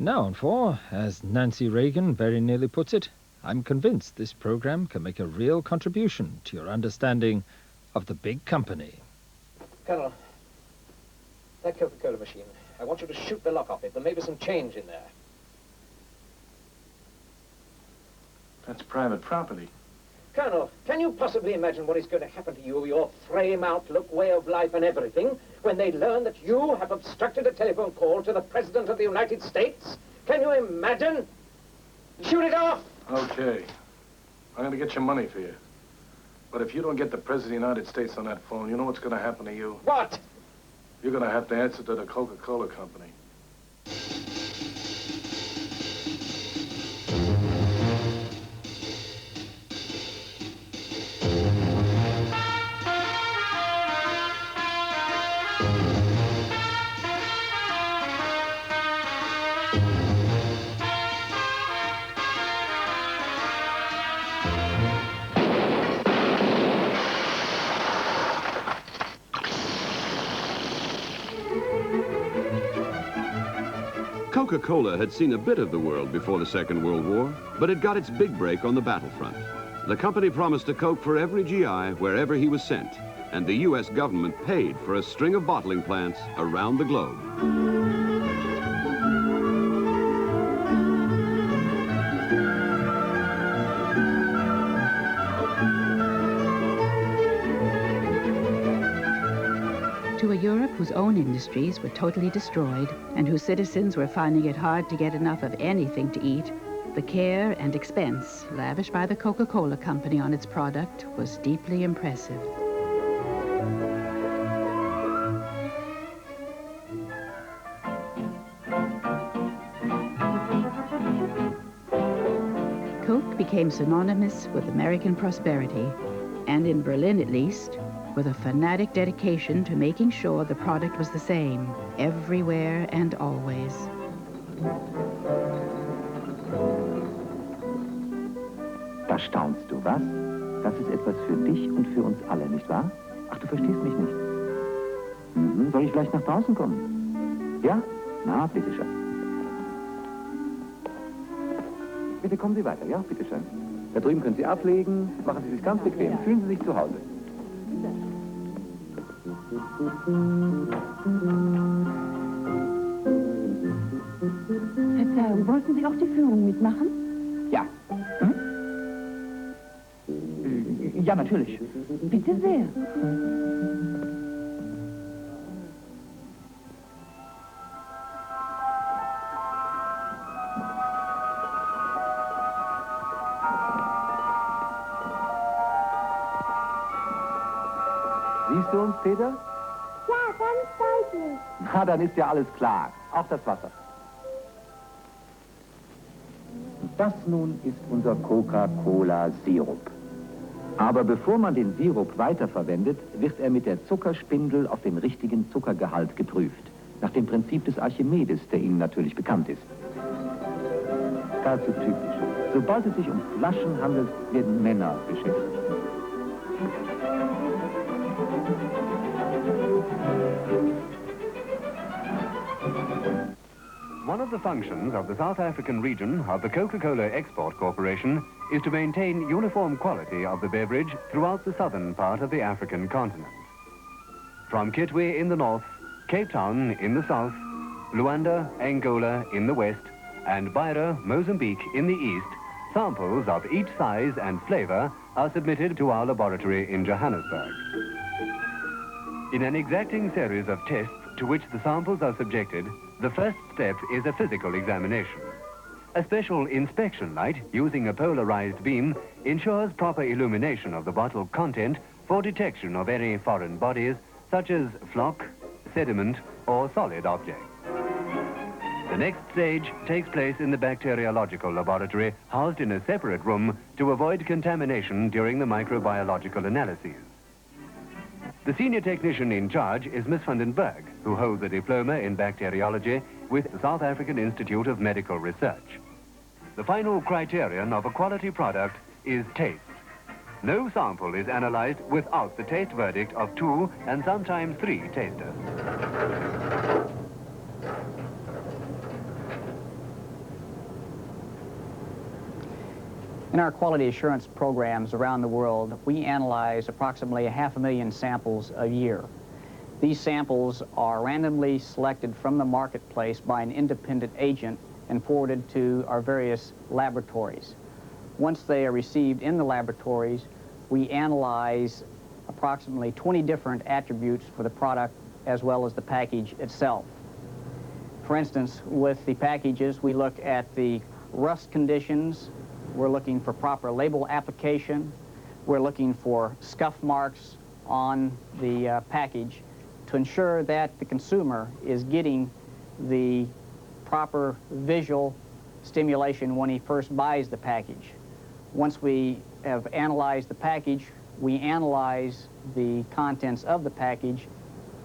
Now and for, as Nancy Reagan very nearly puts it, I'm convinced this program can make a real contribution to your understanding of the big company. Colonel, that Coca-Cola machine, I want you to shoot the lock off it. There may be some change in there. That's private property. Colonel, can you possibly imagine what is going to happen to you, your frame, outlook, way of life, and everything, when they learn that you have obstructed a telephone call to the President of the United States? Can you imagine? Shoot it off! Okay. I'm going to get your money for you. But if you don't get the President of the United States on that phone, you know what's going to happen to you? What? You're going to have to answer to the Coca-Cola company. Coca-Cola had seen a bit of the world before the Second World War, but it got its big break on the battlefront. The company promised a Coke for every GI wherever he was sent, and the U.S. government paid for a string of bottling plants around the globe. To a Europe whose own industries were totally destroyed and whose citizens were finding it hard to get enough of anything to eat, the care and expense lavished by the Coca-Cola Company on its product was deeply impressive. Coke became synonymous with American prosperity, and in Berlin at least, with a fanatic dedication to making sure the product was the same, everywhere and always. Da staunst du, was? Das ist etwas für dich und für uns alle, nicht wahr? Ach, du verstehst mich nicht. Soll ich vielleicht nach draußen kommen? Ja? Na, bitteschön. Bitte kommen Sie weiter, ja? Bitteschön. Da drüben können Sie ablegen. Machen Sie sich ganz bequem. Fühlen Sie sich zu Hause. Verzeihung, wollten Sie auch die Führung mitmachen? Ja. Ja, natürlich. Bitte sehr. Siehst du uns, Peter? Ja, ganz deutlich. Na, dann ist ja alles klar. Auch das Wasser. Das nun ist unser Coca-Cola-Sirup. Aber bevor man den Sirup weiterverwendet, wird er mit der Zuckerspindel auf den richtigen Zuckergehalt geprüft. Nach dem Prinzip des Archimedes, der Ihnen natürlich bekannt ist. Dazu typisch. Sobald es sich um Flaschen handelt, werden Männer beschäftigt. One of the functions of the South African region of the Coca-Cola Export Corporation is to maintain uniform quality of the beverage throughout the southern part of the African continent. From Kitwe in the north, Cape Town in the south, Luanda, Angola in the west, and Beira, Mozambique in the east, samples of each size and flavor are submitted to our laboratory in Johannesburg. In an exacting series of tests to which the samples are subjected, the first step is a physical examination. A special inspection light using a polarized beam ensures proper illumination of the bottle content for detection of any foreign bodies such as flock, sediment, or solid objects. The next stage takes place in the bacteriological laboratory, housed in a separate room to avoid contamination during the microbiological analyses. The senior technician in charge is Miss van den Berg, who holds a diploma in bacteriology with the South African Institute of Medical Research. The final criterion of a quality product is taste. No sample is analyzed without the taste verdict of 2 and sometimes 3 tasters. In our quality assurance programs around the world, we analyze approximately 500,000 samples a year. These samples are randomly selected from the marketplace by an independent agent and forwarded to our various laboratories. Once they are received in the laboratories, we analyze approximately 20 different attributes for the product as well as the package itself. For instance, with the packages, we look at the rust conditions, we're looking for proper label application, we're looking for scuff marks on the package to ensure that the consumer is getting the proper visual stimulation when he first buys the package. Once we have analyzed the package, we analyze the contents of the package.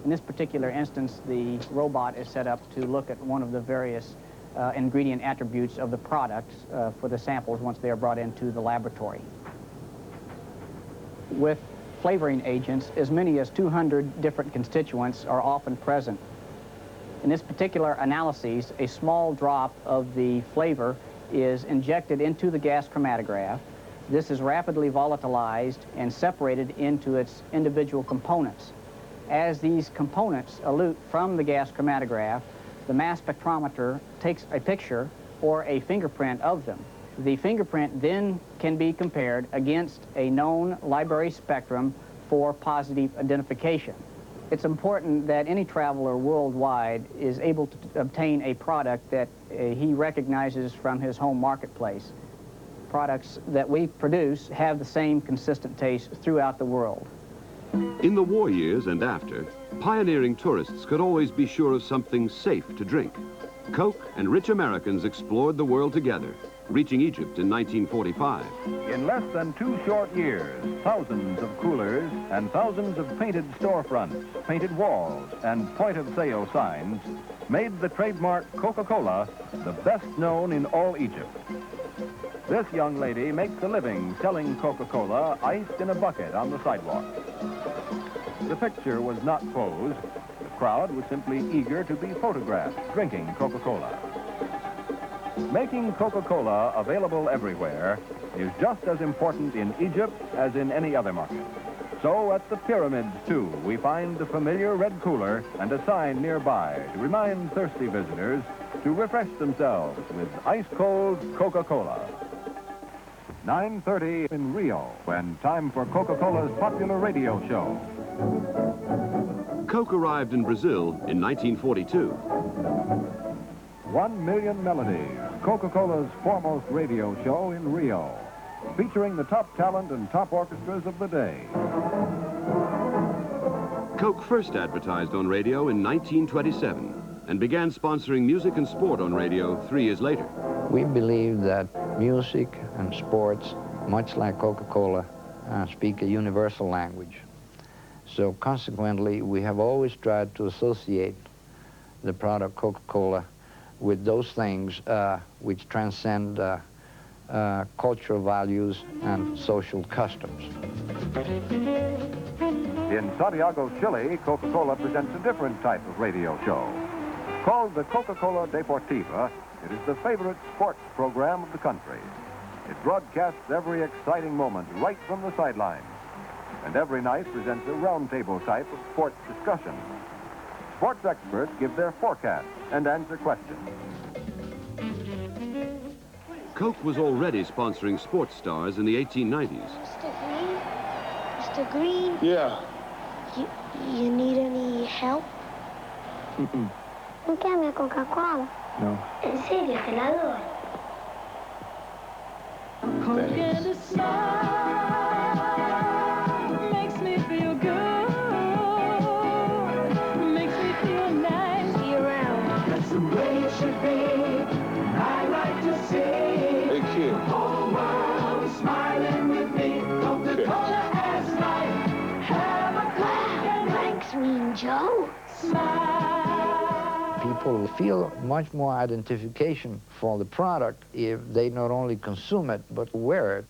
In this particular instance, the robot is set up to look at one of the various ingredient attributes of the products for the samples once they are brought into the laboratory. With flavoring agents, as many as 200 different constituents are often present. In this particular analysis, a small drop of the flavor is injected into the gas chromatograph. This is rapidly volatilized and separated into its individual components. As these components elute from the gas chromatograph, the mass spectrometer takes a picture or a fingerprint of them. The fingerprint then can be compared against a known library spectrum for positive identification. It's important that any traveler worldwide is able to obtain a product that he recognizes from his home marketplace. Products that we produce have the same consistent taste throughout the world. In the war years and after, pioneering tourists could always be sure of something safe to drink. Coke and rich Americans explored the world together, reaching Egypt in 1945. In less than 2 short years, thousands of coolers and thousands of painted storefronts, painted walls, and point-of-sale signs made the trademark Coca-Cola the best known in all Egypt. This young lady makes a living selling Coca-Cola iced in a bucket on the sidewalk. The picture was not posed. The crowd was simply eager to be photographed drinking Coca-Cola. Making Coca-Cola available everywhere is just as important in Egypt as in any other market. So at the pyramids, too, we find the familiar red cooler and a sign nearby to remind thirsty visitors to refresh themselves with ice-cold Coca-Cola. 9:30 in Rio, when time for Coca-Cola's popular radio show. Coke arrived in Brazil in 1942. 1 Million Melodies, Coca-Cola's foremost radio show in Rio, featuring the top talent and top orchestras of the day. Coke first advertised on radio in 1927 and began sponsoring music and sport on radio 3 years later. We believe that music and sports, much like Coca-Cola, speak a universal language. So consequently, we have always tried to associate the product Coca-Cola with those things which transcend cultural values and social customs. In Santiago, Chile, Coca-Cola presents a different type of radio show. Called the Coca-Cola Deportiva, it is the favorite sports program of the country. It broadcasts every exciting moment right from the sidelines, and every night presents a roundtable type of sports discussion. Sports experts give their forecasts and answer questions. Coke was already sponsoring sports stars in the 1890s. Mr. Green? Mr. Green? Yeah. You need any help? Mm-mm. ¿No quieres mi Coca-Cola? No. En serio, te la doy. Thanks. Makes me feel good. Makes me feel nice. See you around. That's the way it should be. I like to see. Hey, kid. The whole world is smiling with me. Coca-Cola as life. Have a Coke and Thanks, Mean Joe. smile. People feel much more identification for the product if they not only consume it, but wear it.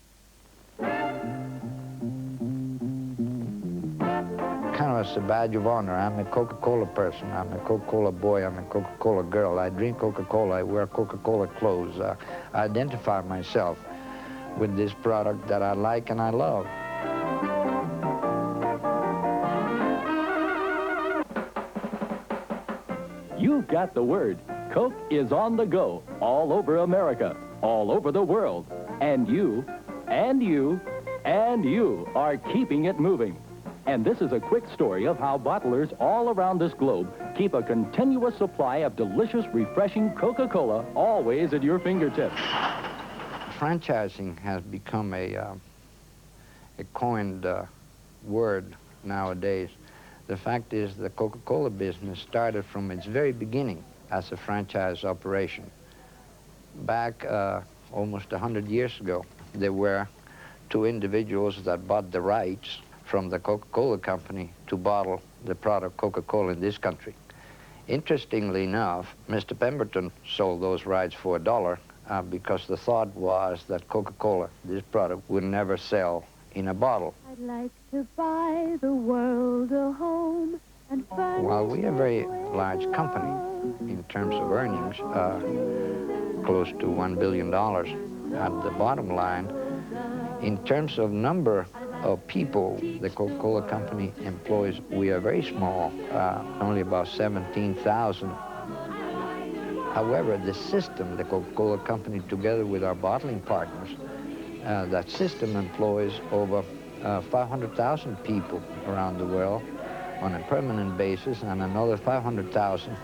Kind of as a badge of honor. I'm a Coca-Cola person. I'm a Coca-Cola boy. I'm a Coca-Cola girl. I drink Coca-Cola. I wear Coca-Cola clothes. I identify myself with this product that I like and I love. You've got the word. Coke is on the go, all over America, all over the world. And you, and you, and you are keeping it moving. And this is a quick story of how bottlers all around this globe keep a continuous supply of delicious, refreshing Coca-Cola always at your fingertips. Franchising has become a coined word nowadays. The fact is the Coca-Cola business started from its very beginning as a franchise operation. Back almost 100 years ago, there were two individuals that bought the rights from the Coca-Cola company to bottle the product Coca-Cola in this country. Interestingly enough, Mr. Pemberton sold those rights for $1 because the thought was that Coca-Cola, this product, would never sell in a bottle. I'd like to buy the world a home and furnish. While we are a very large company in terms of earnings, close to $1 billion at the bottom line, in terms of number of people the Coca-Cola company employs, we are very small, only about 17,000. However, the system, the Coca-Cola company, together with our bottling partners, that system employs over 500,000 people around the world on a permanent basis and another 500,000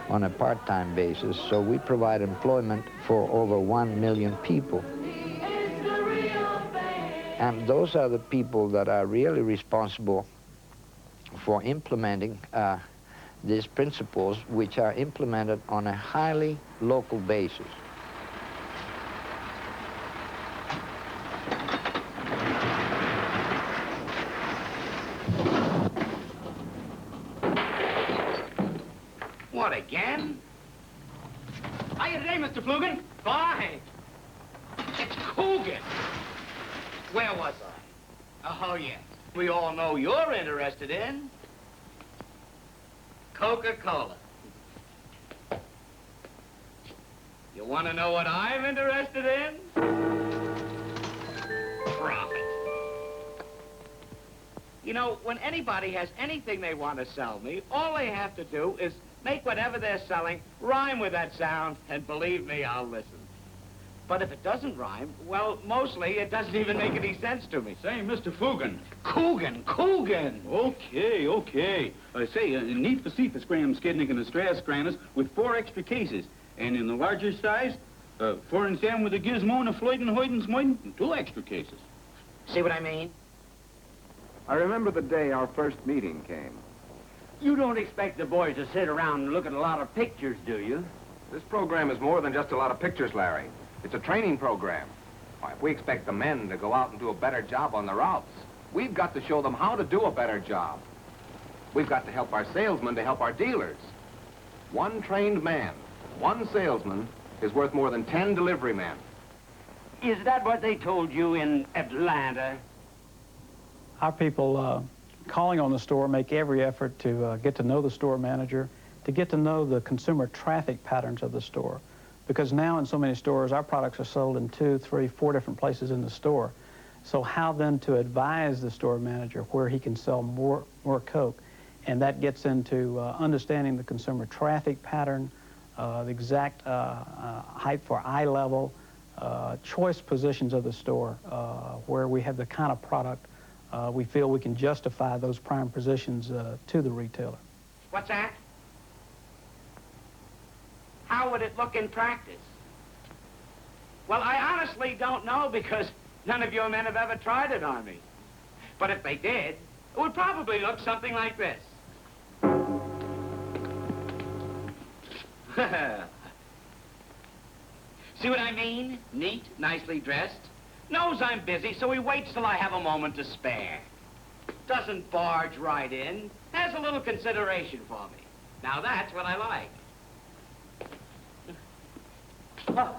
on a part-time basis. So we provide employment for over 1 million people. And those are the people that are really responsible for implementing these principles, which are implemented on a highly local basis. What, again? Hiya today, Mr. Flugan. Fine. It's Coogan. Where was I? Oh, yes. We all know you're interested in Coca-Cola. You want to know what I'm interested in? Profit. You know, when anybody has anything they want to sell me, all they have to do is make whatever they're selling rhyme with that sound, and believe me, I'll listen. But if it doesn't rhyme, well, mostly it doesn't even make any sense to me. Say, Mr. Fugan. Coogan. Okay. I say, neat for Graham Skidnick and the Strass Grannis with 4 extra cases. And in the larger size, 4 and Sam with a gizmo and a Floyd and Hoyt and Smoyden, and 2 extra cases. See what I mean? I remember the day our first meeting came. You don't expect the boys to sit around and look at a lot of pictures, do you? This program is more than just a lot of pictures, Larry. It's a training program. Why, if we expect the men to go out and do a better job on the routes, we've got to show them how to do a better job. We've got to help our salesmen to help our dealers. 1 trained man, 1 salesman, is worth more than 10 delivery men. Is that what they told you in Atlanta? Our people calling on the store make every effort to get to know the store manager, to get to know the consumer traffic patterns of the store. Because now in so many stores, our products are sold in 2, 3, 4 different places in the store. So how then to advise the store manager where he can sell more Coke? And that gets into understanding the consumer traffic pattern, the exact height for eye level, choice positions of the store, where we have the kind of product we feel we can justify those prime positions to the retailer. What's that? How would it look in practice? Well, I honestly don't know because none of your men have ever tried it on me. But if they did, it would probably look something like this. See what I mean? Neat, nicely dressed. Knows I'm busy, so he waits till I have a moment to spare. Doesn't barge right in. Has a little consideration for me. Now that's what I like. Oh,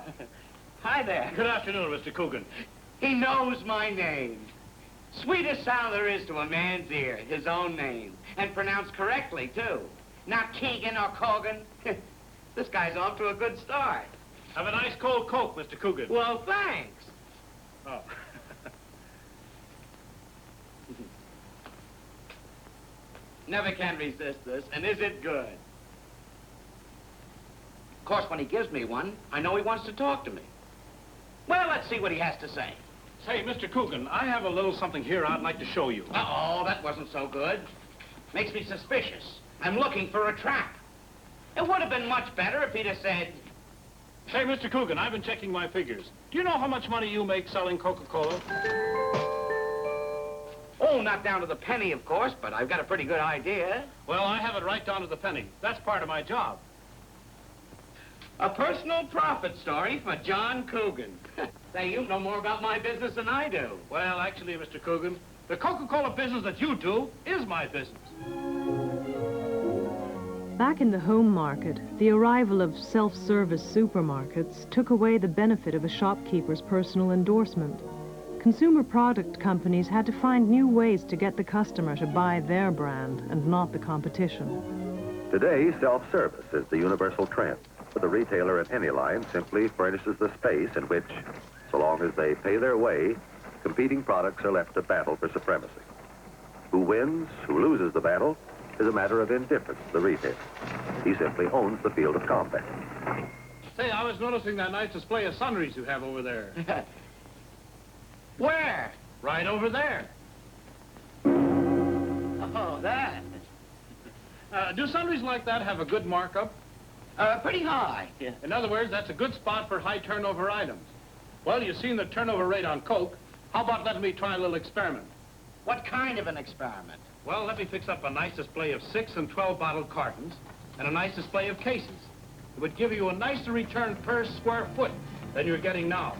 hi there. Good afternoon, Mr. Coogan. He knows my name. Sweetest sound there is to a man's ear, his own name. And pronounced correctly, too. Not Keegan or Cogan. This guy's off to a good start. Have a nice cold Coke, Mr. Coogan. Well, thanks. Oh. Never can resist this, and is it good? Of course, when he gives me one, I know he wants to talk to me. Well, let's see what he has to say. Say, Mr. Coogan, I have a little something here I'd like to show you. Uh-oh, that wasn't so good. Makes me suspicious. I'm looking for a trap. It would have been much better if he'd have said... Say, Mr. Coogan, I've been checking my figures. Do you know how much money you make selling Coca-Cola? Oh, not down to the penny, of course, but I've got a pretty good idea. Well, I have it right down to the penny. That's part of my job. A personal profit story for John Coogan. Say, you know more about my business than I do. Well, actually, Mr. Coogan, the Coca-Cola business that you do is my business. Back in the home market, the arrival of self-service supermarkets took away the benefit of a shopkeeper's personal endorsement. Consumer product companies had to find new ways to get the customer to buy their brand and not the competition. Today, self-service is the universal trend. The retailer in any line simply furnishes the space in which, so long as they pay their way, competing products are left to battle for supremacy. Who wins, who loses the battle, is a matter of indifference to the retailer. He simply owns the field of combat. Say, I was noticing that nice display of sundries you have over there. Where? Right over there. Oh, that. Do sundries like that have a good markup? Pretty high. Yeah. In other words, that's a good spot for high turnover items. Well, you've seen the turnover rate on Coke. How about letting me try a little experiment? What kind of an experiment? Well, let me fix up a nice display of 6 and 12 bottle cartons and a nice display of cases. It would give you a nicer return per square foot than you're getting now.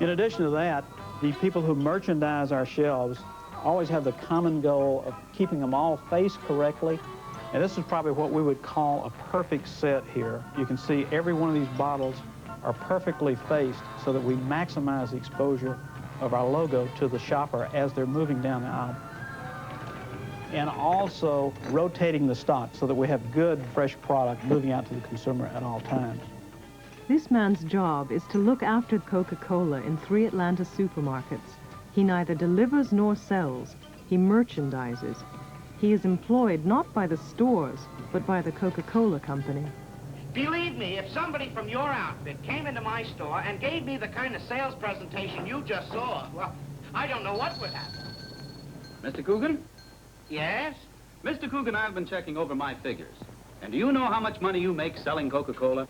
In addition to that, the people who merchandise our shelves always have the common goal of keeping them all faced correctly. And this is probably what we would call a perfect set here. You can see every one of these bottles are perfectly faced so that we maximize the exposure of our logo to the shopper as they're moving down the aisle. And also rotating the stock so that we have good, fresh product moving out to the consumer at all times. This man's job is to look after Coca-Cola in 3 Atlanta supermarkets. He neither delivers nor sells. He merchandises. He is employed not by the stores, but by the Coca-Cola company. Believe me, if somebody from your outfit came into my store and gave me the kind of sales presentation you just saw, well, I don't know what would happen. Mr. Coogan? Yes? Mr. Coogan, I've been checking over my figures. And do you know how much money you make selling Coca-Cola?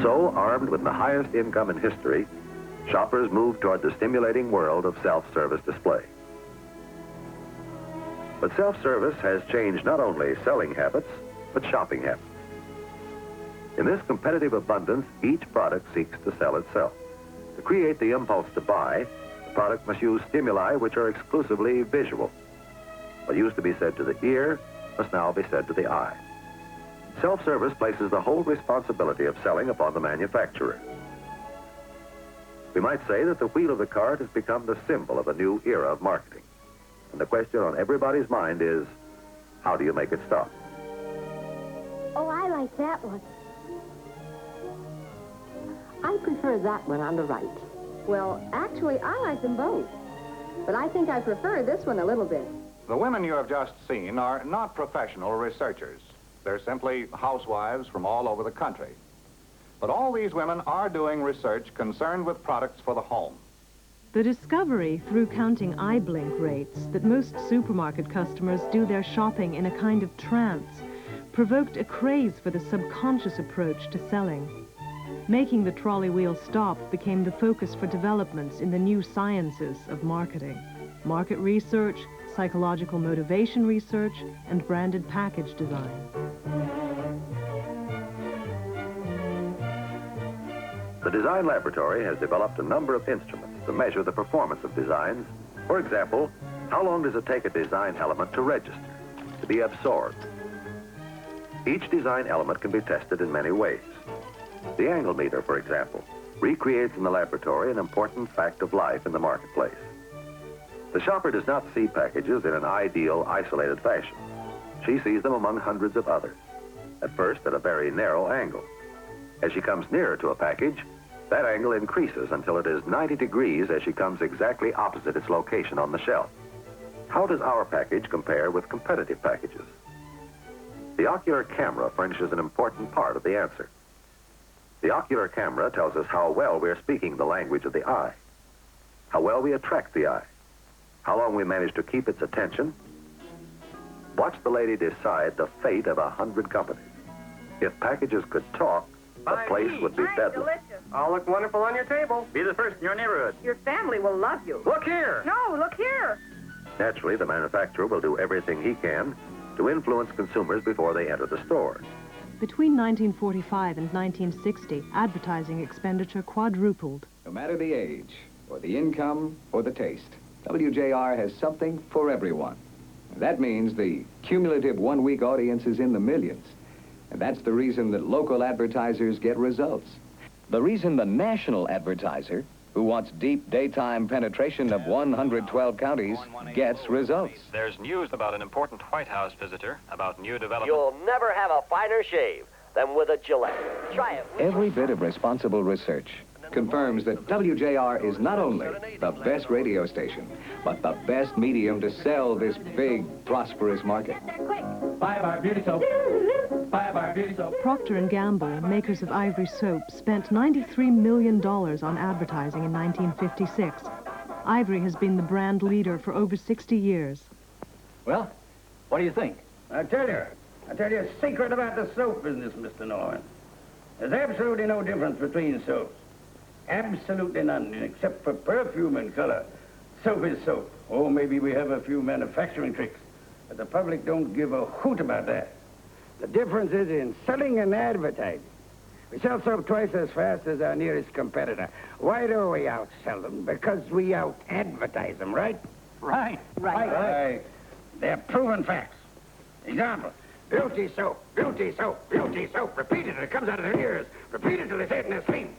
So, armed with the highest income in history, shoppers move toward the stimulating world of self-service display. But self-service has changed not only selling habits, but shopping habits. In this competitive abundance, each product seeks to sell itself. To create the impulse to buy, the product must use stimuli which are exclusively visual. What used to be said to the ear must now be said to the eye. Self-service places the whole responsibility of selling upon the manufacturer. We might say that the wheel of the cart has become the symbol of a new era of marketing. And the question on everybody's mind is, how do you make it stop? Oh, I like that one. I prefer that one on the right. Well, actually, I like them both. But I think I prefer this one a little bit. The women you have just seen are not professional researchers. They're simply housewives from all over the country. But all these women are doing research concerned with products for the home. The discovery, through counting eye blink rates, that most supermarket customers do their shopping in a kind of trance, provoked a craze for the subconscious approach to selling. Making the trolley wheel stop became the focus for developments in the new sciences of marketing. Market research, psychological motivation research, and branded package design. The Design Laboratory has developed a number of instruments to measure the performance of designs. For example, how long does it take a design element to register, to be absorbed? Each design element can be tested in many ways. The angle meter, for example, recreates in the laboratory an important fact of life in the marketplace. The shopper does not see packages in an ideal, isolated fashion. She sees them among hundreds of others, at first at a very narrow angle. As she comes nearer to a package, that angle increases until it is 90 degrees as she comes exactly opposite its location on the shelf. How does our package compare with competitive packages? The ocular camera furnishes an important part of the answer. The ocular camera tells us how well we're speaking the language of the eye, how well we attract the eye, how long we manage to keep its attention. Watch the lady decide the fate of 100 companies. If packages could talk, the place would be bedlam. All look wonderful on your table. Be the first in your neighborhood. Your family will love you. Look here. No, look here. Naturally, the manufacturer will do everything he can to influence consumers before they enter the store. Between 1945 and 1960, advertising expenditure quadrupled. No matter the age, or the income, or the taste, WJR has something for everyone. That means the cumulative one-week audience is in the millions. And that's the reason that local advertisers get results. The reason the national advertiser, who wants deep daytime penetration of 112 counties, gets results. There's news about an important White House visitor, about new development. You'll never have a finer shave than with a Gillette. Try it. Every bit of responsible research confirms that WJR is not only the best radio station, but the best medium to sell this big, prosperous market. Buy our beauty soap. Buy our beauty soap. Procter & Gamble, makers of Ivory soap, spent $93 million on advertising in 1956. Ivory has been the brand leader for over 60 years. Well, what do you think? I tell you a secret about the soap business, Mr. Norman. There's absolutely no difference between soaps. Absolutely none, except for perfume and color. Soap is soap. Oh, maybe we have a few manufacturing tricks, but the public don't give a hoot about that. The difference is in selling and advertising. We sell soap twice as fast as our nearest competitor. Why do we outsell them? Because we out-advertise them, right? Right. They're proven facts. Example, beauty soap, beauty soap, beauty soap. Repeat it, it comes out of their ears. Repeat it till they say it in their sleep.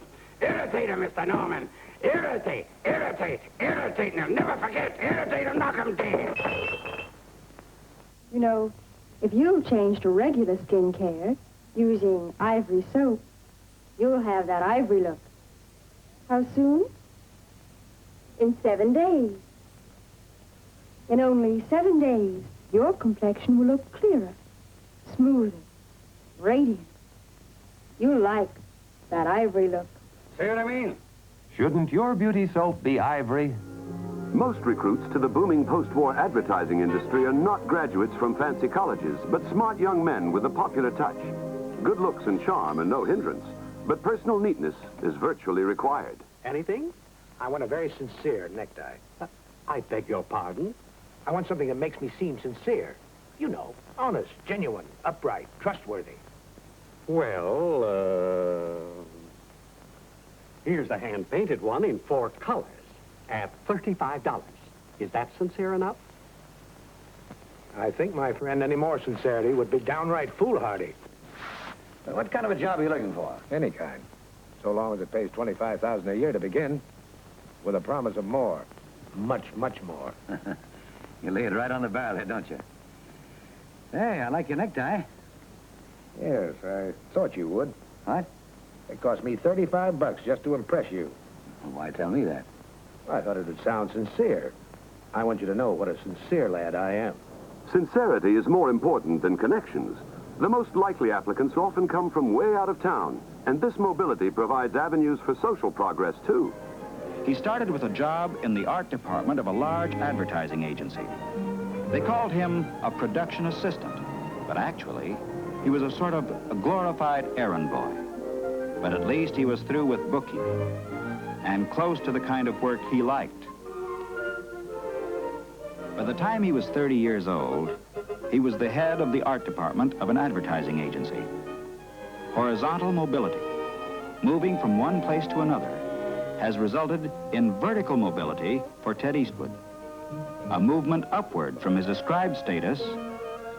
Irritate them, Mr. Norman. Irritate, irritate, irritate them. Never forget, irritate them, knock them dead. You know, if you change to regular skincare using Ivory soap, you'll have that ivory look. How soon? In 7 days. In only 7 days, your complexion will look clearer, smoother, radiant. You'll like that ivory look. See what I mean? Shouldn't your beauty soap be Ivory? Most recruits to the booming post-war advertising industry are not graduates from fancy colleges, but smart young men with a popular touch. Good looks and charm are no hindrance, but personal neatness is virtually required. Anything? I want a very sincere necktie. I beg your pardon. I want something that makes me seem sincere. You know, honest, genuine, upright, trustworthy. Well, here's a hand-painted one in 4 colors at $35. Is that sincere enough? I think, my friend, any more sincerity would be downright foolhardy. What kind of a job are you looking for? Any kind. So long as it pays $25,000 a year to begin, with a promise of more. Much, much more. You lay it right on the barrel here, don't you? Hey, I like your necktie. Yes, I thought you would. What? It cost me $35 just to impress you. Well, why tell me that? I thought it would sound sincere. I want you to know what a sincere lad I am. Sincerity is more important than connections. The most likely applicants often come from way out of town, and this mobility provides avenues for social progress, too. He started with a job in the art department of a large advertising agency. They called him a production assistant, but actually, he was a sort of a glorified errand boy. But at least he was through with bookkeeping and close to the kind of work he liked. By the time he was 30 years old, he was the head of the art department of an advertising agency. Horizontal mobility, moving from one place to another, has resulted in vertical mobility for Ted Eastwood, a movement upward from his ascribed status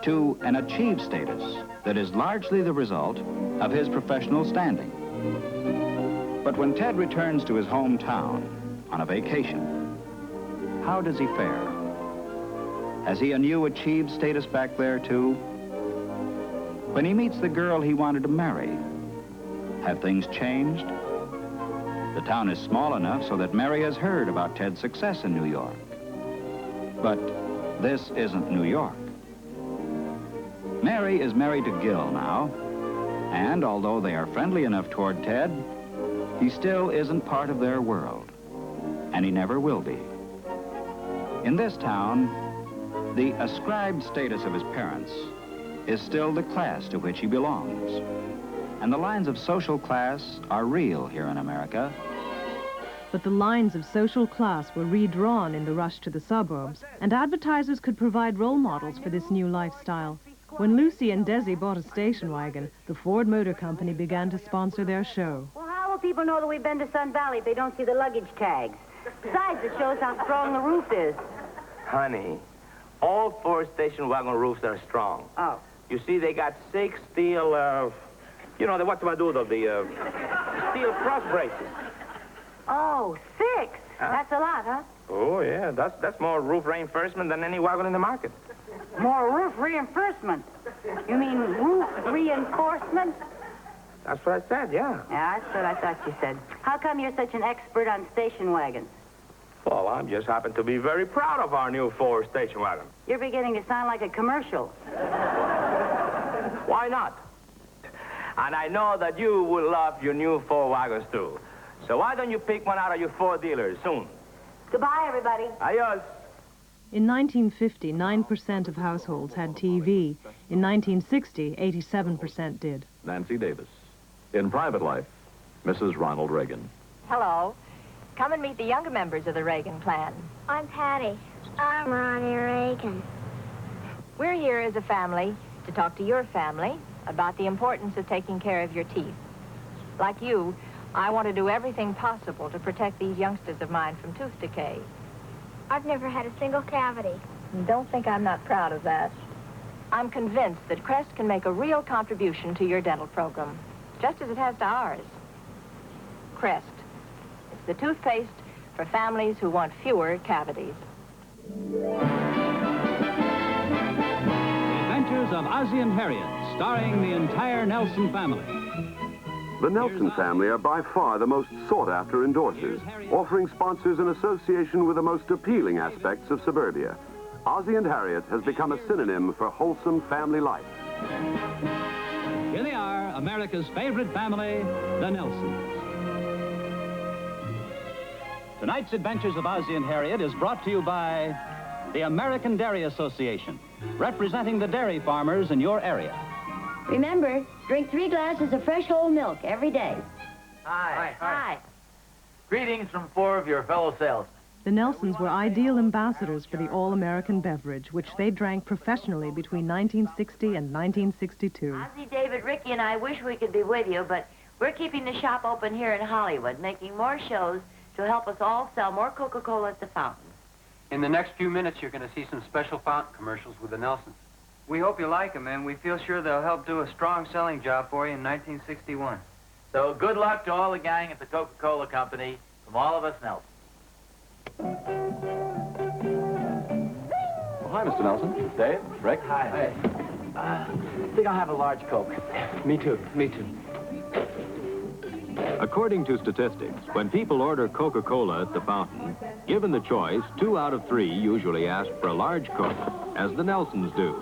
to an achieved status that is largely the result of his professional standing. But when Ted returns to his hometown on a vacation, how does he fare? Has he anew achieved status back there, too? When he meets the girl he wanted to marry, have things changed? The town is small enough so that Mary has heard about Ted's success in New York. But this isn't New York. Mary is married to Gil now, and although they are friendly enough toward Ted, he still isn't part of their world, and he never will be. In this town, the ascribed status of his parents is still the class to which he belongs. And the lines of social class are real here in America. But the lines of social class were redrawn in the rush to the suburbs, and advertisers could provide role models for this new lifestyle. When Lucy and Desi bought a station wagon, the Ford Motor Company began to sponsor their show. Well, how will people know that we've been to Sun Valley if they don't see the luggage tags? Besides, it shows how strong the roof is. Honey, all Ford station wagon roofs are strong. Oh. You see, they got 6 steel, you know, what do I do, though? The steel cross braces. Oh, 6. Huh? That's a lot, huh? Oh, yeah, that's more roof reinforcement than any wagon in the market. More roof reinforcement. You mean roof reinforcement? That's what I said, yeah. Yeah, that's what I thought you said. How come you're such an expert on station wagons? Well, I just happen to be very proud of our new Ford station wagon. You're beginning to sound like a commercial. Why not? And I know that you will love your new Ford wagons, too. So why don't you pick one out of your Ford dealers soon? Goodbye, everybody. Adios. In 1950, 9% of households had TV. In 1960, 87% did. Nancy Davis. In private life, Mrs. Ronald Reagan. Hello. Come and meet the younger members of the Reagan clan. I'm Patty. I'm Ronnie Reagan. We're here as a family to talk to your family about the importance of taking care of your teeth. Like you, I want to do everything possible to protect these youngsters of mine from tooth decay. I've never had a single cavity. Don't think I'm not proud of that. I'm convinced that Crest can make a real contribution to your dental program, just as it has to ours. Crest. It's the toothpaste for families who want fewer cavities. The Adventures of Ozzie and Harriet, starring the entire Nelson family. The Nelson family are by far the most sought-after endorsers, offering sponsors an association with the most appealing aspects of suburbia. Ozzie and Harriet has become a synonym for wholesome family life. Here they are, America's favorite family, the Nelsons. Tonight's Adventures of Ozzie and Harriet is brought to you by the American Dairy Association, representing the dairy farmers in your area. Remember, drink 3 glasses of fresh whole milk every day. Hi. Hi. Greetings from 4 of your fellow salesmen. The Nelsons were ideal ambassadors for the all-American beverage, which they drank professionally between 1960 and 1962. Ozzie, David, Ricky, and I wish we could be with you, but we're keeping the shop open here in Hollywood, making more shows to help us all sell more Coca-Cola at the fountains. In the next few minutes, you're going to see some special fountain commercials with the Nelsons. We hope you like them, and we feel sure they'll help do a strong selling job for you in 1961. So good luck to all the gang at the Coca-Cola Company from all of us Nelson. Well, hi, Mr. Nelson. Dave, Rick. Hi. I think I'll have a large Coke. Me too. According to statistics, when people order Coca-Cola at the fountain, given the choice, 2 out of 3 usually ask for a large Coke, as the Nelsons do.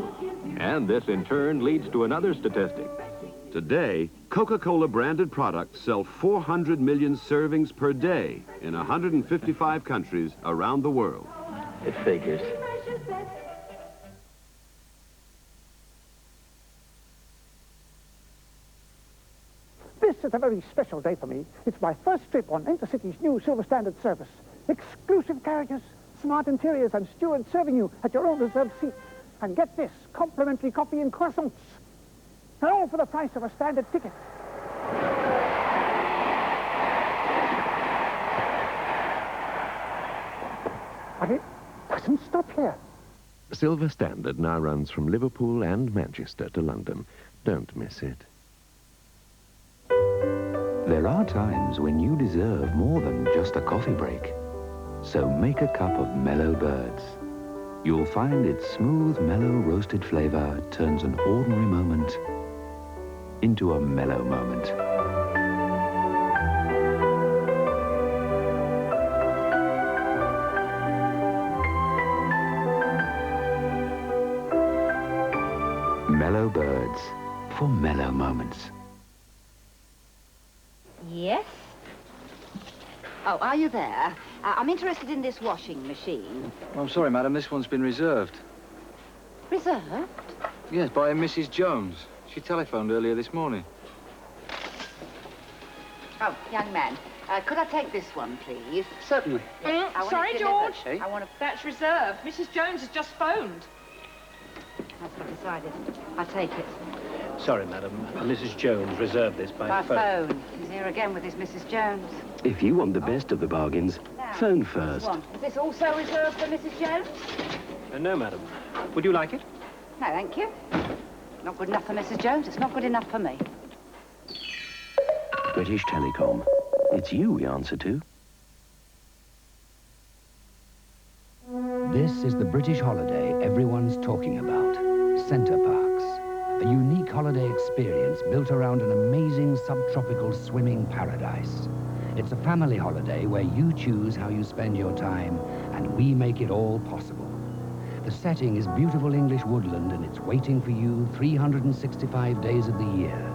And this, in turn, leads to another statistic. Today, Coca-Cola branded products sell 400 million servings per day in 155 countries around the world. It figures. This is a very special day for me. It's my first trip on Intercity's new Silver Standard service. Exclusive carriages, smart interiors, and stewards serving you at your own reserved seat. And get this, complimentary coffee and croissants. And all for the price of a standard ticket. But it doesn't stop here. Silver Standard now runs from Liverpool and Manchester to London. Don't miss it. There are times when you deserve more than just a coffee break. So make a cup of Mellow Birds. You'll find its smooth, mellow roasted flavor turns an ordinary moment into a mellow moment. Mellow Birds for mellow moments. Yes? Oh, are you there? I'm interested in this washing machine. I'm sorry, madam, this one's been reserved. Reserved? Yes, by Mrs. Jones. She telephoned earlier this morning. Oh, young man, could I take this one, please? Certainly. Sorry, George. I want to... That's reserved. Mrs. Jones has just phoned. That's what I decided. I take it. Sorry, madam. Mrs. Jones reserved this by phone. He's here again with his Mrs. Jones. If you want the best of the bargains, phone first. Is this also reserved for Mrs. Jones? No, madam. Would you like it? No, thank you. Not good enough for Mrs. Jones. It's not good enough for me. British Telecom. It's you we answer to. This is the British holiday everyone's talking about. Centre Parks. A unique holiday experience built around an amazing subtropical swimming paradise. It's a family holiday where you choose how you spend your time, and we make it all possible. The setting is beautiful English woodland, and it's waiting for you 365 days of the year.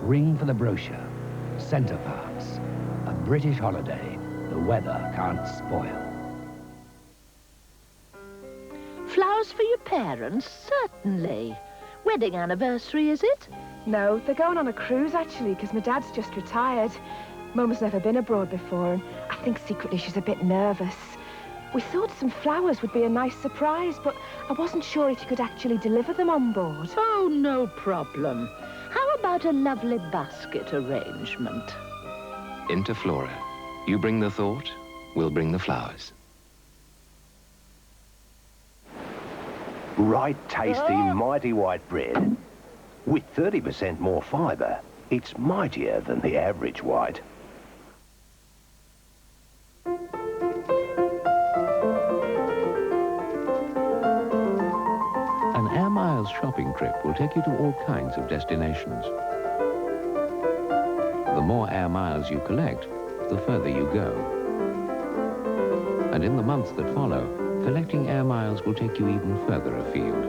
Ring for the brochure. Centre Parks. A British holiday the weather can't spoil. Flowers for your parents? Certainly. Wedding anniversary, is it? No, they're going on a cruise, actually, because my dad's just retired. Mum's never been abroad before, and I think secretly she's a bit nervous. We thought some flowers would be a nice surprise, but I wasn't sure if you could actually deliver them on board. Oh, no problem. How about a lovely basket arrangement? Interflora. You bring the thought, we'll bring the flowers. Right tasty, mighty white bread. With 30% more fibre, it's mightier than the average white. An Air Miles shopping trip will take you to all kinds of destinations. The more Air Miles you collect, the further you go. And in the months that follow, collecting Air Miles will take you even further afield.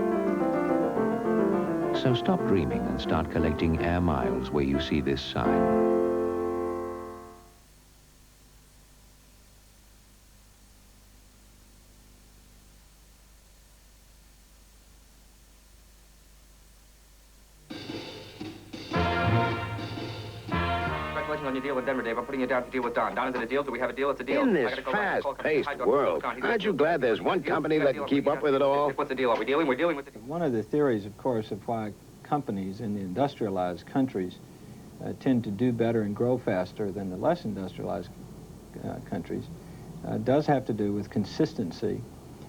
So stop dreaming and start collecting Air Miles where you see this sign. Congratulations on your deal with Denver, Dave. I'm putting you down to deal with Don. Don, is it a deal? Do we have a deal? It's a deal. In this fast-paced world, aren't you glad there's one company that can keep up with it all? What's the deal? Are we dealing? We're dealing with the... One of the theories, of course, of why companies in the industrialized countries tend to do better and grow faster than the less industrialized countries does have to do with consistency.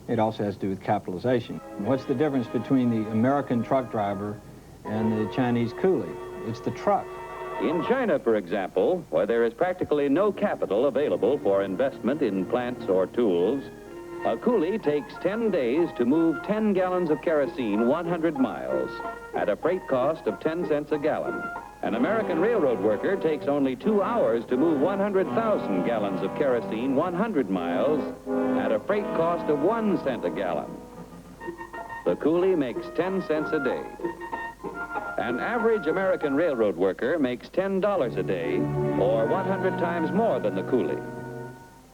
It also has to do with capitalization. What's the difference between the American truck driver and the Chinese coolie? It's the truck. In China, for example, where there is practically no capital available for investment in plants or tools, a coolie takes 10 days to move 10 gallons of kerosene 100 miles at a freight cost of 10 cents a gallon. An American railroad worker takes only 2 hours to move 100,000 gallons of kerosene 100 miles at a freight cost of 1 cent a gallon. The coolie makes 10 cents a day. An average American railroad worker makes $10 a day, or 100 times more than the coolie.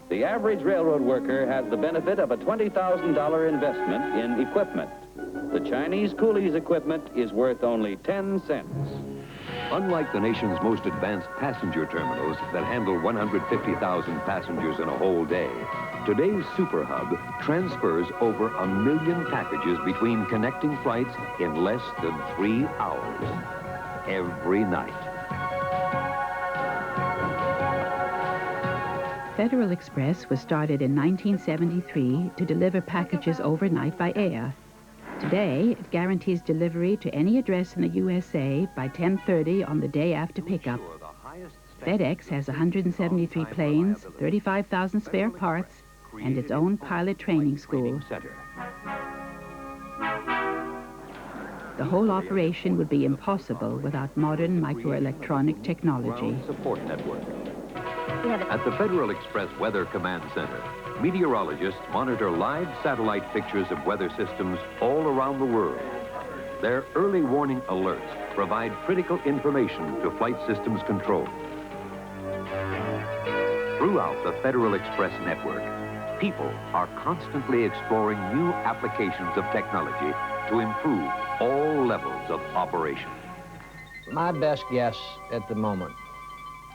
The average railroad worker has the benefit of a $20,000 investment in equipment. The Chinese coolie's equipment is worth only 10 cents. Unlike the nation's most advanced passenger terminals that handle 150,000 passengers in a whole day, today's Super Hub transfers over 1 million packages between connecting flights in less than 3 hours, every night. Federal Express was started in 1973 to deliver packages overnight by air. Today, it guarantees delivery to any address in the USA by 10:30 on the day after pickup. FedEx has 173 planes, 35,000 spare parts, and its own pilot training school. The whole operation would be impossible without modern microelectronic technology. Support network. At the Federal Express Weather Command Center, meteorologists monitor live satellite pictures of weather systems all around the world. Their early warning alerts provide critical information to Flight Systems Control. Throughout the Federal Express network, people are constantly exploring new applications of technology to improve all levels of operation. My best guess at the moment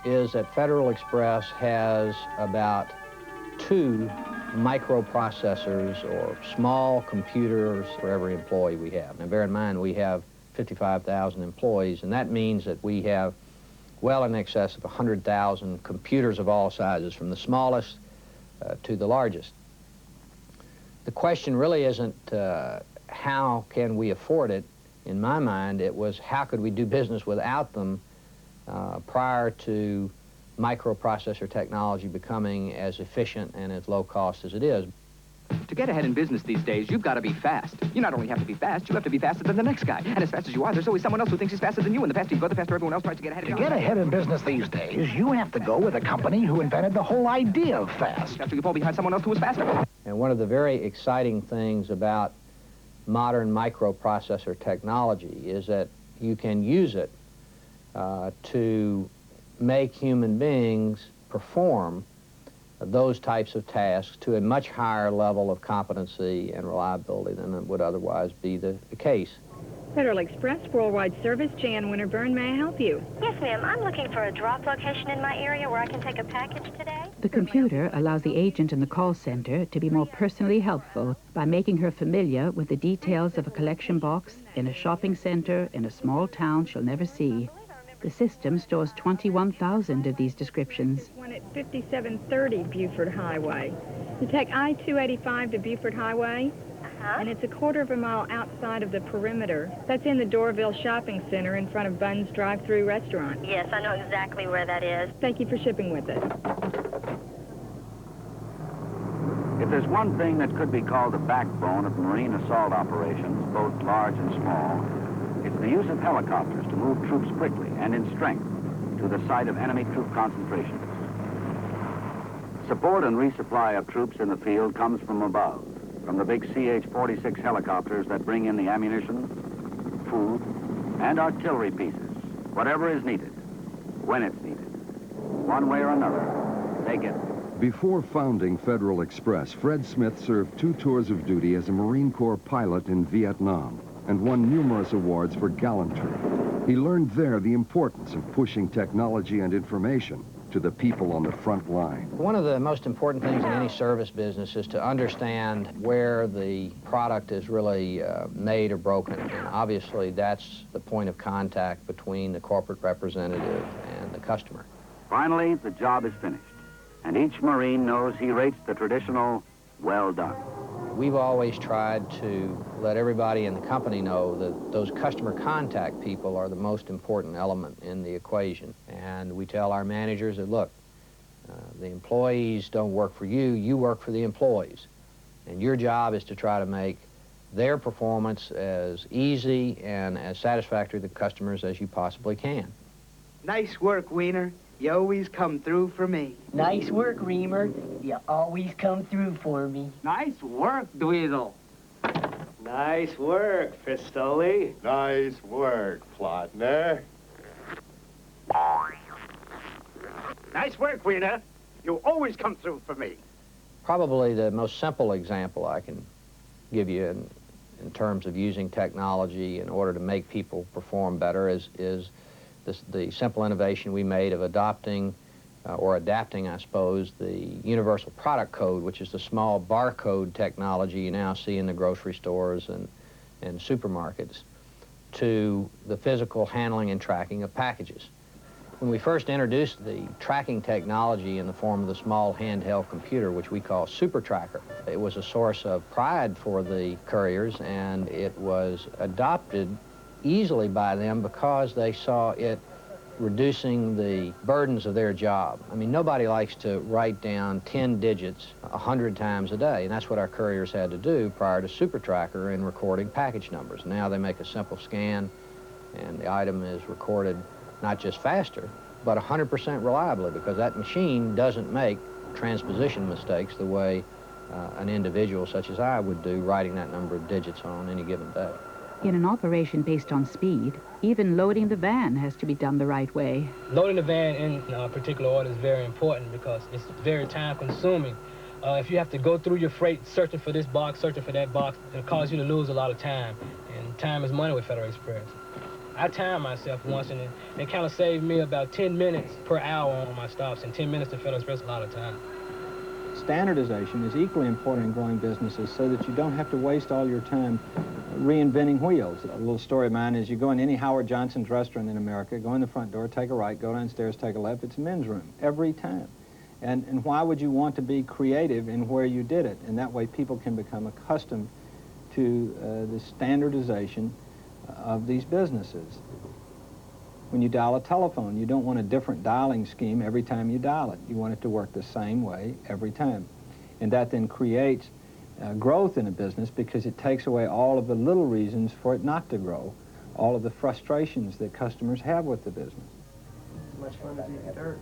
is that Federal Express has about 2 microprocessors or small computers for every employee we have. Now bear in mind we have 55,000 employees, and that means that we have well in excess of 100,000 computers of all sizes, from the smallest to the largest. The question really isn't how can we afford it. In my mind, it was how could we do business without them prior to microprocessor technology becoming as efficient and as low cost as it is. To get ahead in business these days, you've got to be fast. You not only have to be fast, you have to be faster than the next guy. And as fast as you are, there's always someone else who thinks he's faster than you, and the faster you go, the faster everyone else tries to get ahead of you. To get ahead in business these days, you have to go with a company who invented the whole idea of fast. After you fall behind someone else who was faster. And one of the very exciting things about modern microprocessor technology is that you can use it to make human beings perform those types of tasks to a much higher level of competency and reliability than would otherwise be the case. Federal Express Worldwide Service, Jan Winterburn, may I help you? Yes, ma'am. I'm looking for a drop location in my area where I can take a package today. The computer allows the agent in the call center to be more personally helpful by making her familiar with the details of a collection box in a shopping center in a small town she'll never see. The system stores 21,000 of these descriptions. One at 5730 Buford Highway. You take I-285 to Buford Highway, and it's a quarter of a mile outside of the perimeter. That's in the Dorville Shopping Center in front of Bunn's Drive-Thru Restaurant. Yes, I know exactly where that is. Thank you for shipping with us. If there's one thing that could be called the backbone of marine assault operations, both large and small, it's the use of helicopters to move troops quickly and in strength to the site of enemy troop concentrations. Support and resupply of troops in the field comes from above, from the big CH-46 helicopters that bring in the ammunition, food, and artillery pieces, whatever is needed, when it's needed. One way or another, they get it. Before founding Federal Express, Fred Smith served 2 tours of duty as a Marine Corps pilot in Vietnam and won numerous awards for gallantry. He learned there the importance of pushing technology and information to the people on the front line. One of the most important things in any service business is to understand where the product is really made or broken. And obviously, that's the point of contact between the corporate representative and the customer. Finally, the job is finished, and each Marine knows he rates the traditional, well done. We've always tried to let everybody in the company know that those customer contact people are the most important element in the equation. And we tell our managers that, look, the employees don't work for you, you work for the employees. And your job is to try to make their performance as easy and as satisfactory to the customers as you possibly can. Nice work, Wiener. You always come through for me. Nice work, Reamer. You always come through for me. Nice work, Dweezil. Nice work, Pistoli. Nice work, Plotner. Nice work, Wiener. You always come through for me. Probably the most simple example I can give you in terms of using technology in order to make people perform better is the simple innovation we made of adopting or adapting, I suppose, the Universal Product Code, which is the small barcode technology you now see in the grocery stores and supermarkets, to the physical handling and tracking of packages. When we first introduced the tracking technology in the form of the small handheld computer, which we call Super Tracker, it was a source of pride for the couriers, and it was adopted easily by them because they saw it reducing the burdens of their job. I mean, nobody likes to write down 10 digits 100 times a day, and that's what our couriers had to do prior to Super Tracker in recording package numbers. Now they make a simple scan, and the item is recorded not just faster, but 100% reliably, because that machine doesn't make transposition mistakes the way an individual such as I would do, writing that number of digits on any given day. In an operation based on speed, even loading the van has to be done the right way. Loading the van in a particular order is very important because it's very time-consuming. If you have to go through your freight searching for this box, searching for that box, it'll cause you to lose a lot of time. And time is money with Federal Express. I timed myself once, and it kind of saved me about 10 minutes per hour on my stops, and 10 minutes to Federal Express is a lot of time. Standardization is equally important in growing businesses so that you don't have to waste all your time reinventing wheels. A little story of mine is you go in any Howard Johnson's restaurant in America, go in the front door, take a right, go downstairs, take a left. It's a men's room every time. And why would you want to be creative in where you did it? And that way people can become accustomed to the standardization of these businesses. When you dial a telephone, you don't want a different dialing scheme every time you dial it. You want it to work the same way every time. And that then creates growth in a business because it takes away all of the little reasons for it not to grow, all of the frustrations that customers have with the business. As much fun as you get hurt.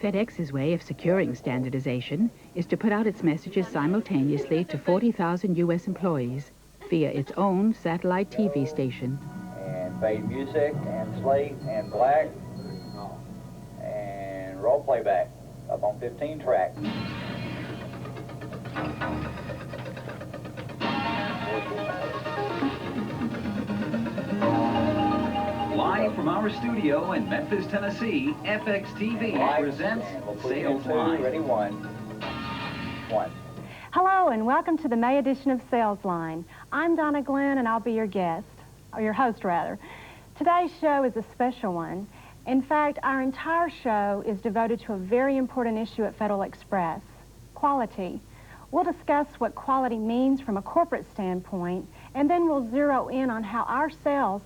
FedEx's way of securing standardization is to put out its messages simultaneously to 40,000 U.S. employees via its own satellite TV station. And fade music, and slate, and black, and roll playback, up on 15 track. Live from our studio in Memphis, Tennessee, FX TV presents Sales Line. Ready, one. Hello, and welcome to the May edition of Sales Line. I'm Donna Glenn, and I'll be your guest, or your host, rather. Today's show is a special one. In fact, our entire show is devoted to a very important issue at Federal Express, quality. We'll discuss what quality means from a corporate standpoint, and then we'll zero in on how our sales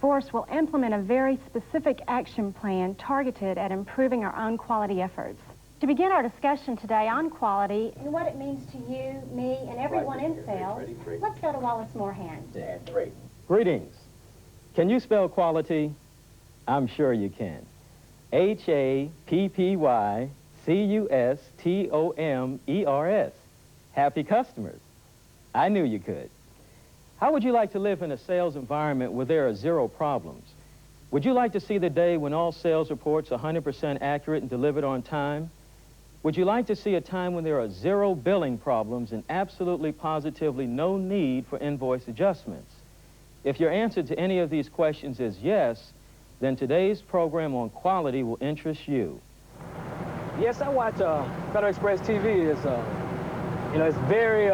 force will implement a very specific action plan targeted at improving our own quality efforts. To begin our discussion today on quality and what it means to you, me, and everyone in sales, let's go to Wallace Moorhan. Greetings. Can you spell quality? I'm sure you can. H-A-P-P-Y-C-U-S-T-O-M-E-R-S. Happy customers. I knew you could. How would you like to live in a sales environment where there are zero problems? Would you like to see the day when all sales reports are 100% accurate and delivered on time? Would you like to see a time when there are zero billing problems and absolutely positively no need for invoice adjustments? If your answer to any of these questions is yes, then today's program on quality will interest you. Yes, I watch Federal Express TV. It's, you know, it's very,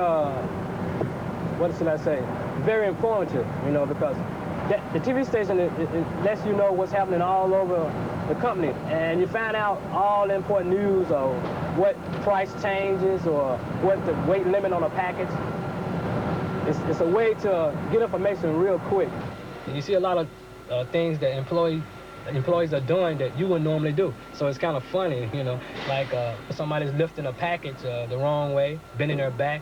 what should I say, very informative, you know, because the TV station, it lets you know what's happening all over the company, and you find out all the important news or what price changes or what the weight limit on a package. It's a way to get information real quick. And you see a lot of things that employees are doing that you wouldn't normally do. So it's kind of funny, you know, like somebody's lifting a package the wrong way, bending their back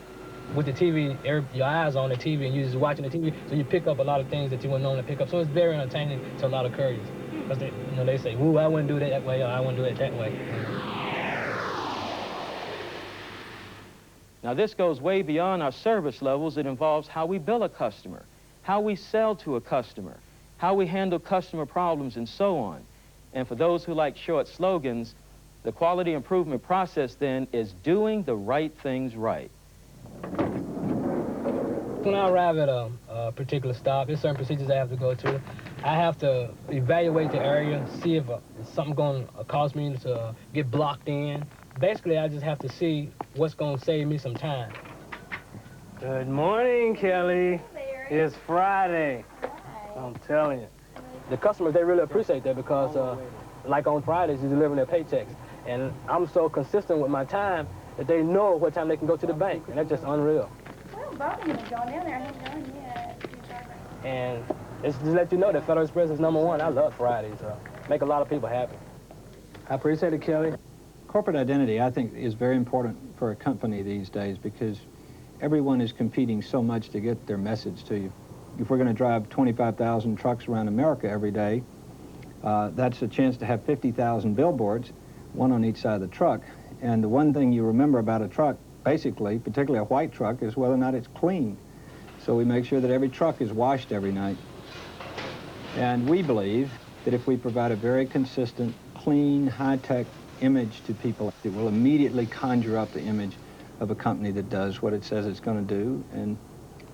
with the TV, your eyes on the TV, and you're just watching the TV, so you pick up a lot of things that you wouldn't normally pick up. So it's very entertaining to a lot of couriers. Because they, you know, they say, "Ooh, I wouldn't do that way," or "I wouldn't do it that way." Now this goes way beyond our service levels. It involves how we bill a customer, how we sell to a customer, how we handle customer problems, and so on. And for those who like short slogans, the quality improvement process then is doing the right things right. When I arrive at a particular stop, there's certain procedures I have to go through. I have to evaluate the area, see if something's going to cause me to get blocked in. Basically, I just have to see what's going to save me some time. Good morning, Kelly. It's Friday. I'm telling you. The customers, they really appreciate that because, like on Fridays, you're delivering their paychecks. And I'm so consistent with my time that they know what time they can go to the bank. And that's just unreal. Well, Bobby has gone down there. I haven't gone yet. And It's just to let you know that Federal Express is #1. I love Fridays. Make a lot of people happy. I appreciate it, Kelly. Corporate identity, I think, is very important for a company these days because everyone is competing so much to get their message to you. If we're going to drive 25,000 trucks around America every day, that's a chance to have 50,000 billboards, one on each side of the truck. And the one thing you remember about a truck, basically, particularly a white truck, is whether or not it's clean. So we make sure that every truck is washed every night. And we believe that if we provide a very consistent, clean, high-tech image to people, it will immediately conjure up the image of a company that does what it says it's going to do and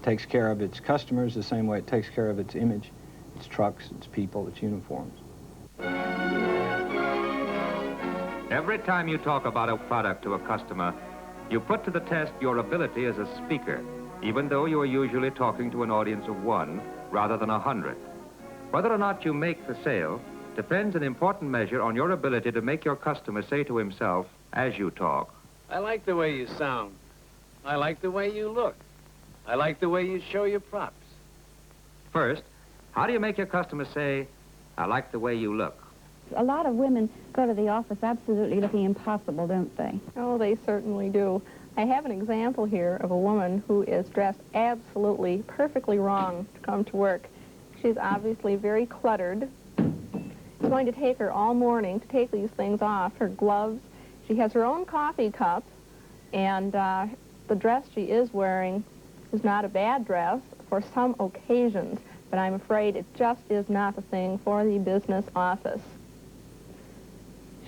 takes care of its customers the same way it takes care of its image, its trucks, its people, its uniforms. Every time you talk about a product to a customer, you put to the test your ability as a speaker, even though you are usually talking to an audience of 1 rather than 100. Whether or not you make the sale depends in important measure on your ability to make your customer say to himself as you talk, I like the way you sound. I like the way you look. I like the way you show your props. First, how do you make your customer say, I like the way you look? A lot of women go to the office absolutely looking impossible, don't they? Oh, they certainly do. I have an example here of a woman who is dressed absolutely perfectly wrong to come to work. She's obviously very cluttered. It's going to take her all morning to take these things off, her gloves. She has her own coffee cup, and the dress she is wearing is not a bad dress for some occasions, but I'm afraid it just is not the thing for the business office.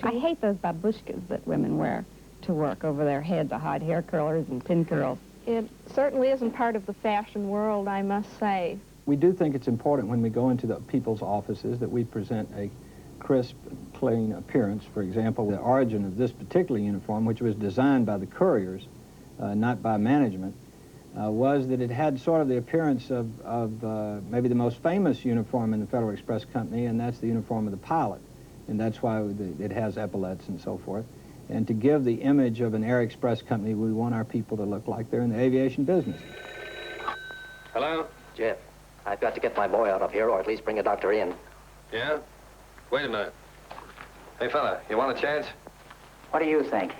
I hate those babushkas that women wear to work over their heads, the hot hair curlers and pin curls. It certainly isn't part of the fashion world, I must say. We do think it's important when we go into the people's offices that we present a crisp, clean appearance. For example, the origin of this particular uniform, which was designed by the couriers, not by management, was that it had sort of the appearance of maybe the most famous uniform in the Federal Express Company, and that's the uniform of the pilot. And that's why it has epaulets and so forth. And to give the image of an Air Express company, we want our people to look like they're in the aviation business. Hello? Jeff, I've got to get my boy out of here, or at least bring a doctor in. Yeah? Wait a minute. Hey, fella, you want a chance? What do you think?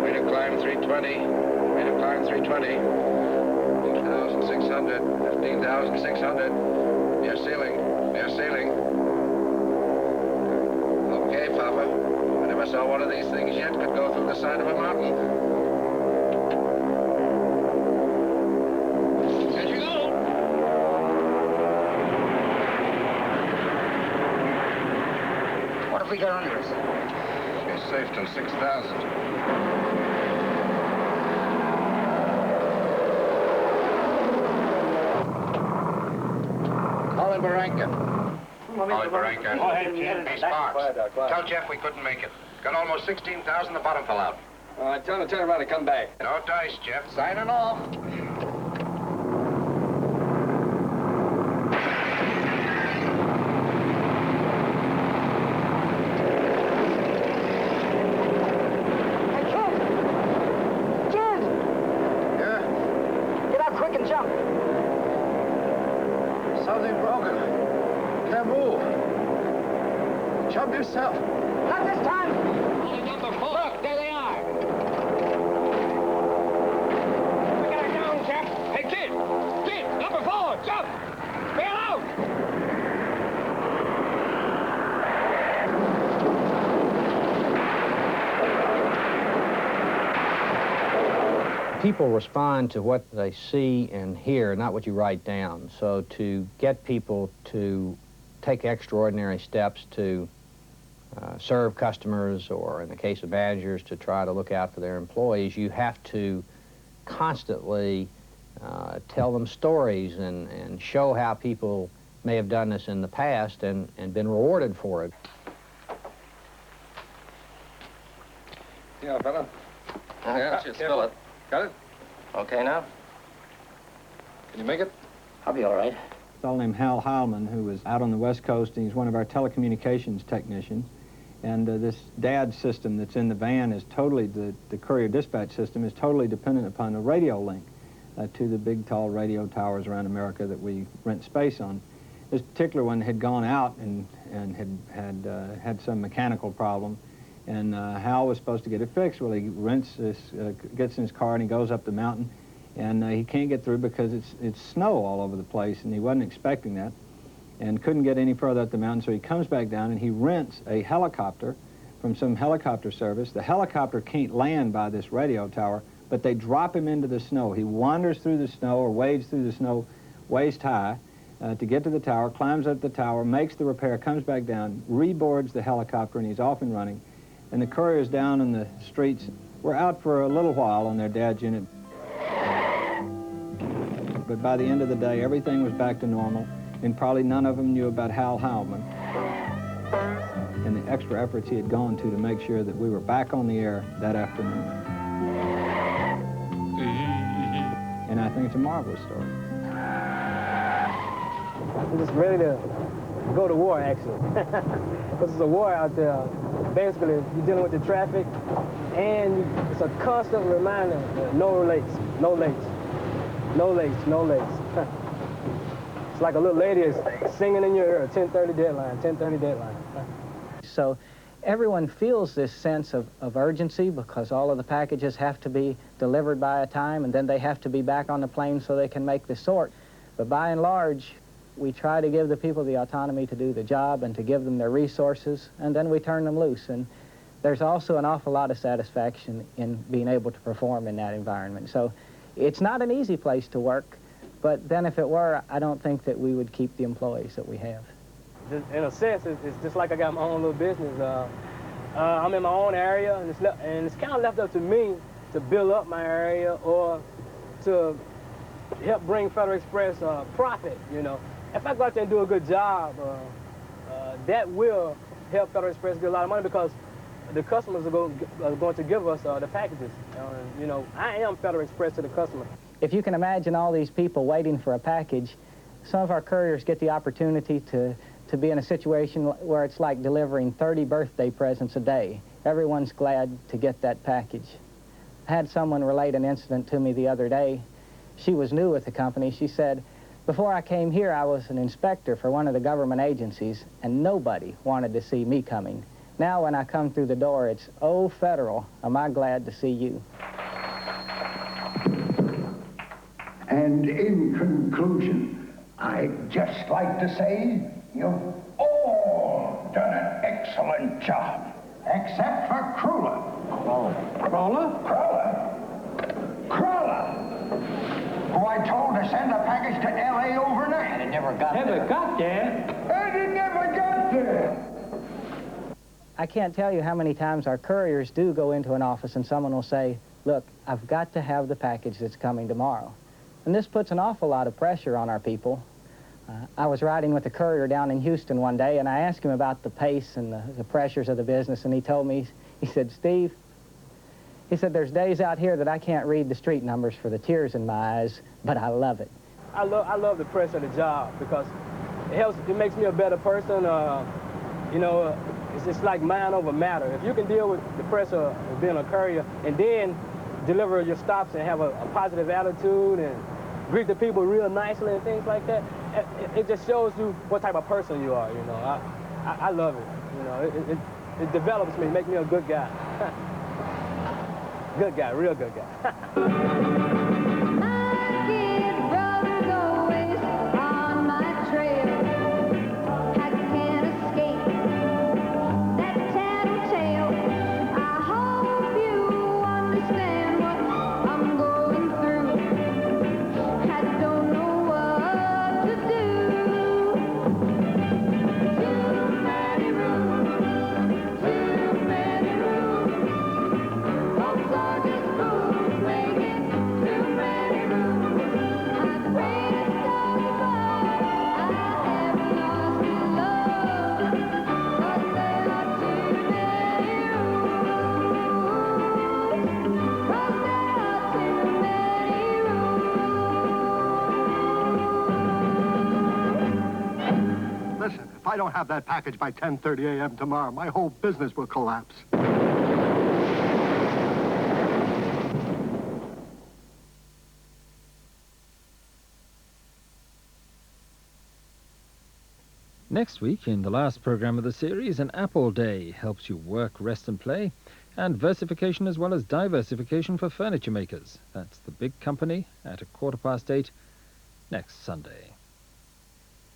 Way to climb 320. Way to climb 320. 15,600. 15,600. Near ceiling. Near ceiling. Okay, Papa. I never saw one of these things yet could go through the side of a mountain. Here you go. What have we got under us? It's safe till 6,000. Calling Barranca. Calling Barranca. Go ahead, Jeff. Hey, Sparks. Tell Jeff we couldn't make it. Got almost 16,000, the bottom fell out. Tell him to turn around and come back. No dice, Jeff. Signing off. Something broken. Can't move. Jump yourself. Not this time. Number 4. Look, there they are. We got her down, Jeff. Hey, kid. Kid, number 4, jump. Bail out. People respond to what they see and hear, not what you write down. So to get people to take extraordinary steps to serve customers, or in the case of managers, to try to look out for their employees, you have to constantly tell them stories and show how people may have done this in the past and been rewarded for it. Yeah, fella. I got you. Spill it. Got it? Okay now? Can you make it? I'll be all right. A fellow named Hal Heilman, who was out on the West Coast, and he's one of our telecommunications technicians. And this DAD system that's in the van is totally, the courier dispatch system is totally dependent upon a radio link to the big, tall radio towers around America that we rent space on. This particular one had gone out and had some mechanical problem, and Hal was supposed to get it fixed. Well, he gets in his car and he goes up the mountain, and he can't get through because it's snow all over the place, and he wasn't expecting that, and couldn't get any further up the mountain. So he comes back down and he rents a helicopter from some helicopter service. The helicopter can't land by this radio tower, but they drop him into the snow. He wanders through the snow or wades through the snow waist high to get to the tower, climbs up the tower, makes the repair, comes back down, reboards the helicopter, and he's off and running. And the couriers down in the streets were out for a little while on their DAD unit. But by the end of the day, everything was back to normal, and probably none of them knew about Hal Heilman and the extra efforts he had gone to make sure that we were back on the air that afternoon. And I think it's a marvelous story. I'm just ready to go to war, actually. Because it's a war out there. Basically, you're dealing with the traffic, and it's a constant reminder that no lates, no lates, no lates, no lates. It's like a little lady is singing in your ear, 10:30 deadline, 10:30 deadline. So everyone feels this sense of urgency because all of the packages have to be delivered by a time, and then they have to be back on the plane so they can make the sort. But by and large, we try to give the people the autonomy to do the job and to give them their resources, and then we turn them loose. And there's also an awful lot of satisfaction in being able to perform in that environment. So it's not an easy place to work, but then if it were, I don't think that we would keep the employees that we have. In a sense, it's just like I got my own little business. I'm in my own area, and it's kind of left up to me to build up my area or to help bring Federal Express profit, you know. If I go out there and do a good job, that will help Federal Express get a lot of money because the customers are going to give us the packages. You know, I am Federal Express to the customer. If you can imagine all these people waiting for a package, some of our couriers get the opportunity to be in a situation where it's like delivering 30 birthday presents a day. Everyone's glad to get that package. I had someone relate an incident to me the other day. She was new with the company. She said, before I came here, I was an inspector for one of the government agencies, and nobody wanted to see me coming. Now when I come through the door, it's, oh, Federal, am I glad to see you. And in conclusion, I'd just like to say you've all done an excellent job, except for Cruller. Cruller? Cruller, who I told to send a package to L.A. overnight. And it never got there. Never got there? And it never got there. I can't tell you how many times our couriers do go into an office and someone will say, look, I've got to have the package that's coming tomorrow. And this puts an awful lot of pressure on our people. I was riding with a courier down in Houston one day, and I asked him about the pace and the pressures of the business, and he told me, he said, Steve, he said, there's days out here that I can't read the street numbers for the tears in my eyes, but I love it. I love the press of the job because it makes me a better person. You know, it's just like mind over matter. If you can deal with the pressure of being a courier and then deliver your stops and have a positive attitude and greet the people real nicely and things like that, it just shows you what type of person you are, you know. I love it, you know. It develops me, makes me a good guy. Good guy, real good guy. Listen, if I don't have that package by 10:30 a.m. tomorrow, my whole business will collapse. Next week, in the last program of the series, an Apple Day helps you work, rest and play, and versification as well as diversification for furniture makers. That's The Big Company at 8:15 next Sunday.